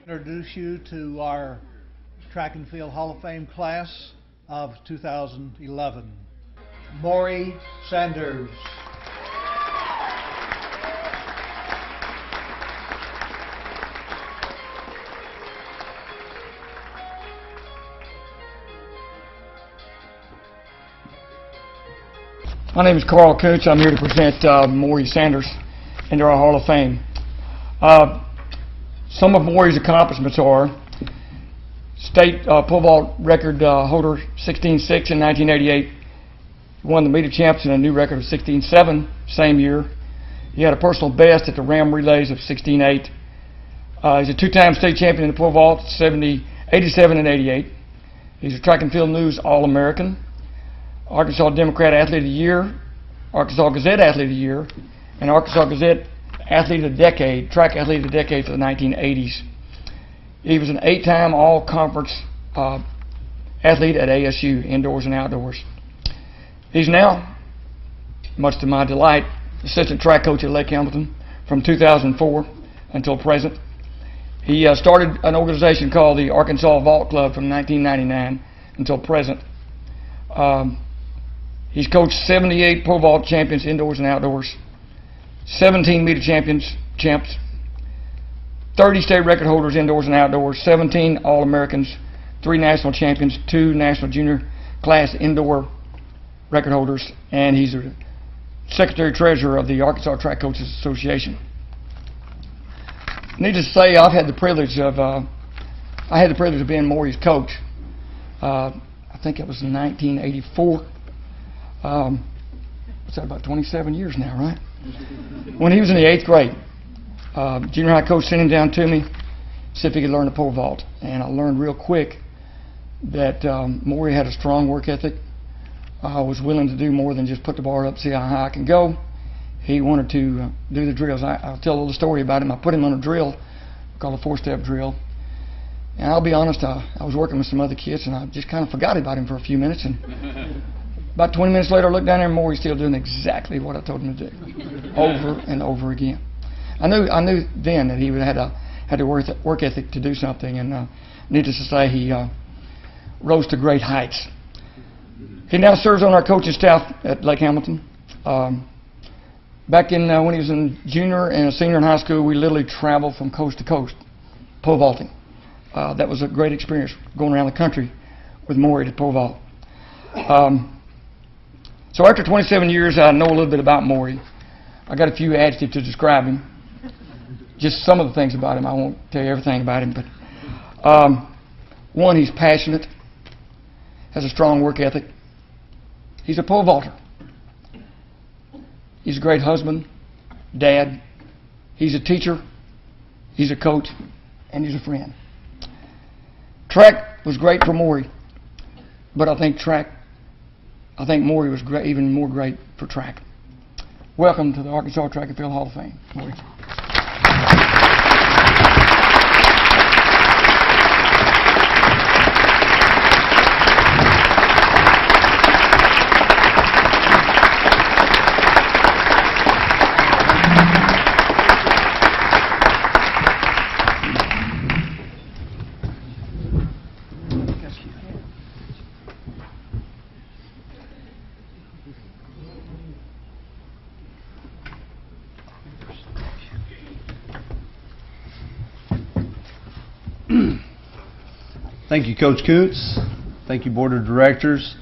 Introduce you to our Track and Field Hall of Fame class of 2011. Morry Sanders. My name is Carl Koontz. I'm here to present Morry Sanders into our Hall of Fame. Some of Morry's accomplishments are state pole vault record holder 16.6 in 1988. He won the meet of champs in a new record of 16.7 same year. He had a personal best at the Ram relays of 16.8. He's a two-time state champion in the pole vault, 87 and 88. He's a Track and Field News All-American, Arkansas Democrat Athlete of the Year, Arkansas Gazette Athlete of the Year, and Arkansas Gazette Athlete of the Decade, Track Athlete of the Decade for the 1980s. He was an 8-time All-Conference athlete at ASU, indoors and outdoors. He's now, much to my delight, assistant track coach at Lake Hamilton from 2004 until present. He started an organization called the Arkansas Vault Club from 1999 until present. He's coached 78 pole vault champions indoors and outdoors, 17 meet of champs, 30 state record holders indoors and outdoors, 17 All-Americans, 3 national champions, 2 national junior class indoor record holders, and he's the secretary-treasurer of the Arkansas Track Coaches Association. Needless to say, I had the privilege of being Morry's coach. I think it was in 1984. What's that, about 27 years now, right? When he was in the 8th grade, junior high coach sent him down to me, see if he could learn the pole vault. And I learned real quick that Morry had a strong work ethic. Was willing to do more than just put the bar up, see how high I can go. He wanted to do the drills. I'll tell a little story about him. I put him on a drill called a 4-step drill. And I'll be honest, I was working with some other kids, and I just kind of forgot about him for a few minutes. And about 20 minutes later, I looked down there, and Morry's still doing exactly what I told him to do, over and over again. I knew then that he had a work ethic to do something, and needless to say, he rose to great heights. He now serves on our coaching staff at Lake Hamilton. Back in when he was in junior and a senior in high school, we literally traveled from coast to coast, pole vaulting. That was a great experience going around the country with Morry to pole vault. So after 27 years, I know a little bit about Morry. I got a few adjectives to describe him. Just some of the things about him. I won't tell you everything about him, but one, he's passionate, has a strong work ethic. He's a pole vaulter. He's a great husband, dad. He's a teacher. He's a coach, and he's a friend. Track was great for Morry, but I think Morry was great, even more great for track. Welcome to the Arkansas Track and Field Hall of Fame, Morry. Thank you, Coach Koontz. Thank you, Board of Directors.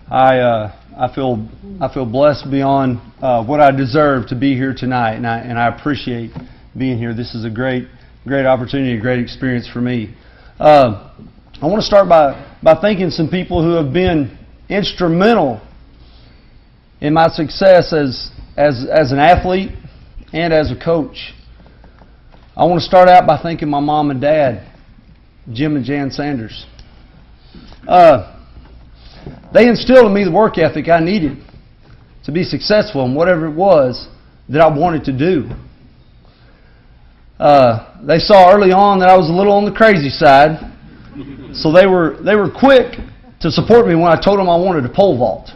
I feel blessed beyond what I deserve to be here tonight, and I appreciate being here. This is a great opportunity, a great experience for me. I want to start by thanking some people who have been instrumental in my success as an athlete and as a coach. I want to start out by thanking my mom and dad, Jim and Jan Sanders. They instilled in me the work ethic I needed to be successful in whatever it was that I wanted to do. They saw early on that I was a little on the crazy side, so they were quick to support me when I told them I wanted to pole vault.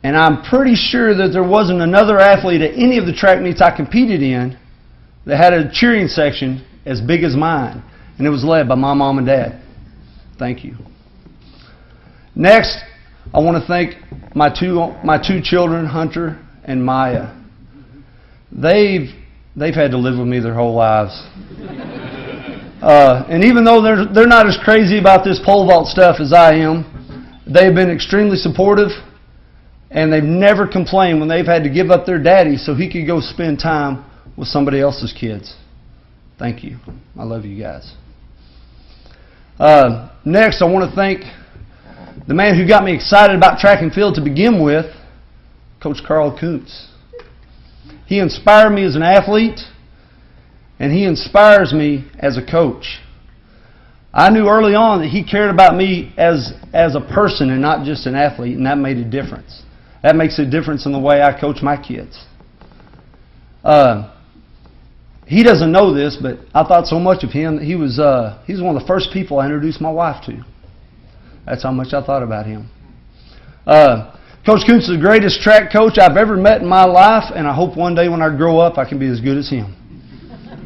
And I'm pretty sure that there wasn't another athlete at any of the track meets I competed in that had a cheering section as big as mine, and it was led by my mom and dad. Thank you. Next, I want to thank my two children, Hunter and Maya. They've had to live with me their whole lives. And even though they're not as crazy about this pole vault stuff as I am, they've been extremely supportive, and they've never complained when they've had to give up their daddy so he could go spend time with somebody else's kids. Thank you. I love you guys. Next, I want to thank the man who got me excited about track and field to begin with, Coach Carl Kuntz. He inspired me as an athlete, and he inspires me as a coach. I knew early on that he cared about me as a person and not just an athlete, and that made a difference. That makes a difference in the way I coach my kids. He doesn't know this, but I thought so much of him. He was one of the first people I introduced my wife to. That's how much I thought about him. Coach Kuntz is the greatest track coach I've ever met in my life, and I hope one day when I grow up I can be as good as him.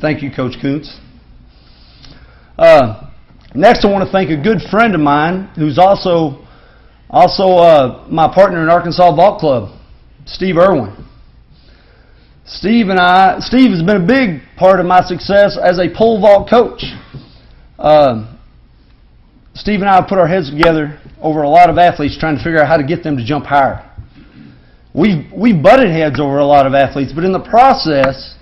Thank you, Coach Kuntz. Next, I want to thank a good friend of mine who's also my partner in Arkansas Vault Club, Steve Irwin. Steve has been a big part of my success as a pole vault coach. Steve and I have put our heads together over a lot of athletes trying to figure out how to get them to jump higher. We've butted heads over a lot of athletes, but in the process,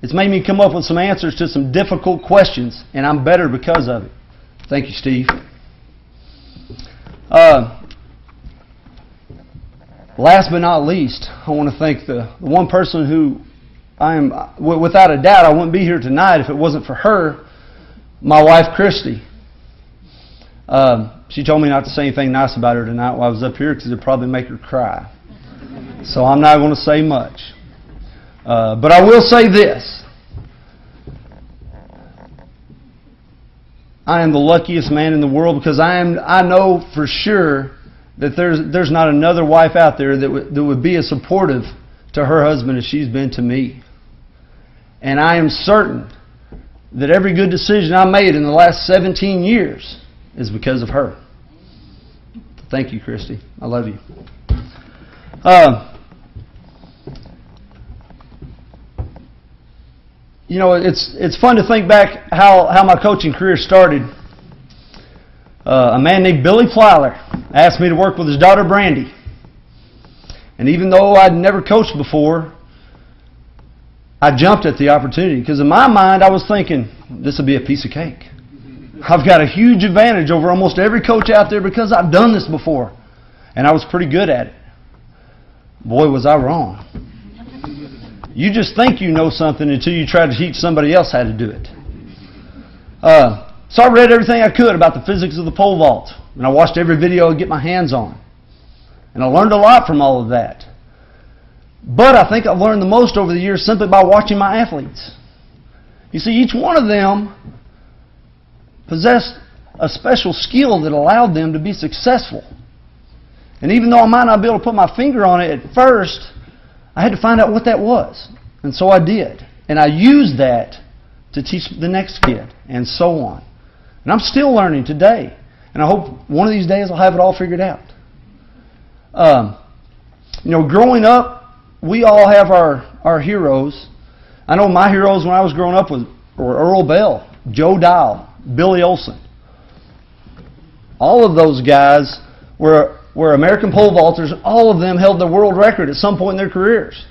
it's made me come up with some answers to some difficult questions, and I'm better because of it. Thank you, Steve. Last but not least, I want to thank the one person who without a doubt, I wouldn't be here tonight if it wasn't for her, my wife, Christy. She told me not to say anything nice about her tonight while I was up here because it would probably make her cry. So I'm not going to say much. But I will say this. I am the luckiest man in the world because I know for sure that there's not another wife out there that would be as supportive to her husband as she's been to me. And I am certain that every good decision I made in the last 17 years is because of her. Thank you, Christy. I love you. You know, it's fun to think back how my coaching career started. A man named Billy Plyler asked me to work with his daughter Brandy. And even though I'd never coached before, I jumped at the opportunity because in my mind I was thinking, this will be a piece of cake. I've got a huge advantage over almost every coach out there because I've done this before. And I was pretty good at it. Boy, was I wrong. You just think you know something until you try to teach somebody else how to do it. So I read everything I could about the physics of the pole vault. And I watched every video I could get my hands on. And I learned a lot from all of that. But I think I've learned the most over the years simply by watching my athletes. You see, each one of them possessed a special skill that allowed them to be successful. And even though I might not be able to put my finger on it at first, I had to find out what that was. And so I did. And I used that to teach the next kid, and so on. And I'm still learning today. And I hope one of these days I'll have it all figured out. You know, growing up, we all have our heroes. I know my heroes when I was growing up were Earl Bell, Joe Dial, Billy Olson. All of those guys were American pole vaulters. All of them held the world record at some point in their careers.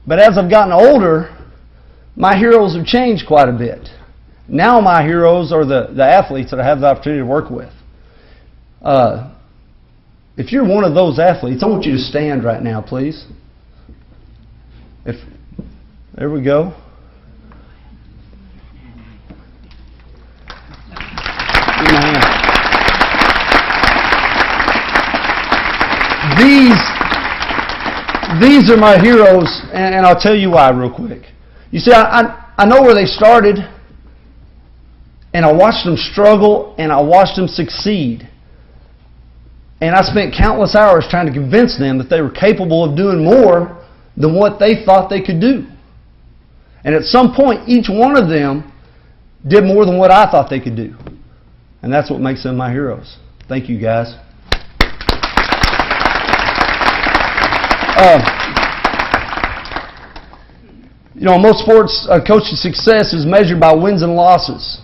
But as I've gotten older, my heroes have changed quite a bit. Now my heroes are the athletes that I have the opportunity to work with. If you're one of those athletes, I want you to stand right now, please. There we go. Give me a hand. These are my heroes, and I'll tell you why real quick. You see, I know where they started, and I watched them struggle, and I watched them succeed. And I spent countless hours trying to convince them that they were capable of doing more than what they thought they could do. And at some point, each one of them did more than what I thought they could do. And that's what makes them my heroes. Thank you, guys. In most sports, coaching success is measured by wins and losses.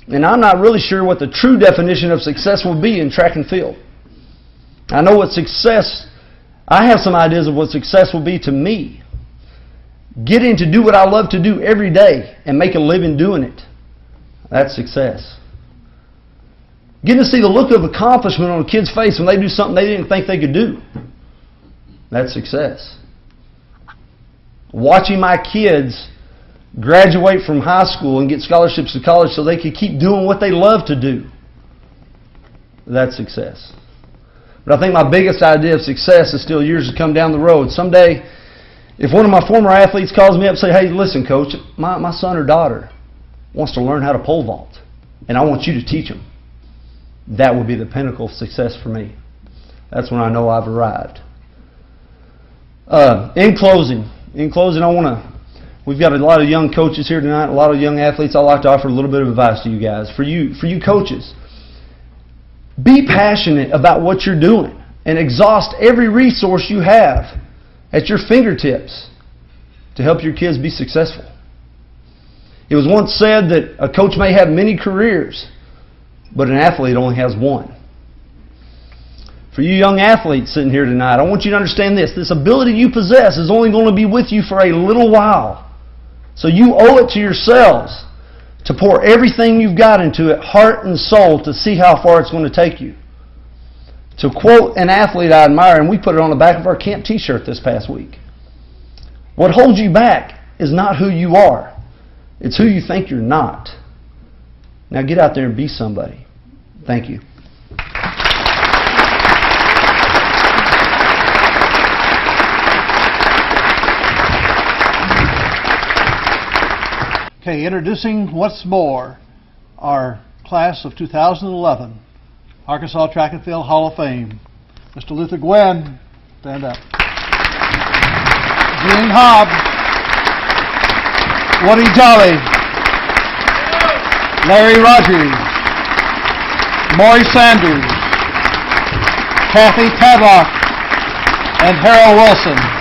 And I'm not really sure what the true definition of success will be in track and field. I know I have some ideas of what success will be to me. Getting to do what I love to do every day and make a living doing it. That's success. Getting to see the look of accomplishment on a kid's face when they do something they didn't think they could do. That's success. Watching my kids graduate from high school and get scholarships to college so they could keep doing what they love to do. That's success. But I think my biggest idea of success is still years to come down the road. Someday, if one of my former athletes calls me up and say, "Hey, listen, coach, my son or daughter wants to learn how to pole vault, and I want you to teach them," that would be the pinnacle of success for me. That's when I know I've arrived. In closing, we've got a lot of young coaches here tonight, a lot of young athletes. I'd like to offer a little bit of advice to you guys. For you coaches, be passionate about what you're doing and exhaust every resource you have at your fingertips to help your kids be successful. It was once said that a coach may have many careers, but an athlete only has one. For you young athletes sitting here tonight, I want you to understand this. This ability you possess is only going to be with you for a little while. So you owe it to yourselves to pour everything you've got into it, heart and soul, to see how far it's going to take you. To quote an athlete I admire, and we put it on the back of our camp t-shirt this past week, "What holds you back is not who you are. It's who you think you're not." Now get out there and be somebody. Thank you. Okay, introducing once more our class of 2011, Arkansas Track and Field Hall of Fame. Mr. Luther Gwynn, stand up. Gene Hobb, Woody Jolly, Larry Rogers, Morry Sanders, Kathy Tadlock, and Harold Wilson.